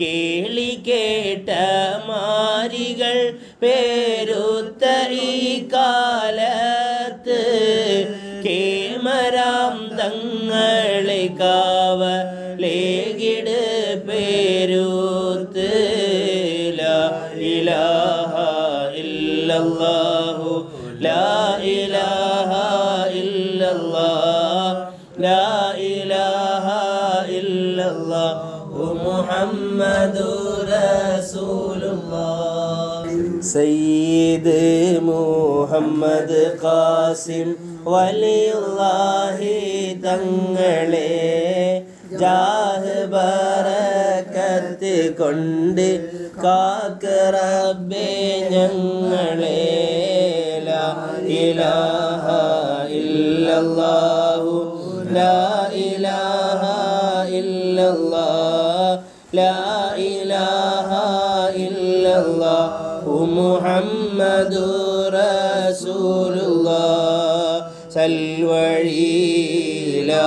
കേളി കേട്ട മാരികൾ പേരുത്ത ഈ കാലത്ത് കേമരാം തങ്ങളെ കാവലേകിട് പേരുത്ത് ലാ ഇലാഹ ഇല്ലല്ലാഹു ലാ ഇലാഹ ഇല്ലല്ലാഹ് ലാ ഇലാഹ ഇല്ലല്ലാഹു മുഹമ്മദുർ റസൂലുള്ളാഹ് സയ്യിദ് മുഹമ്മദ് ഖാസിം വലിയുള്ളാഹി തങ്ങളെ ജാഹ് ബറകത്ത് കൊണ്ട് കാക്ക റബ്ബേ ഞങ്ങളെ ലാ ഇലാഹ ഇല്ലല്ലാഹു ലാ ഇലാഹ ഇല്ലല്ലാഹ് ലാ ഇലാഹ ഇല്ലല്ലാഹു മുഹമ്മദുർ റസൂലുള്ളാഹ് സൽവഴിയിലാ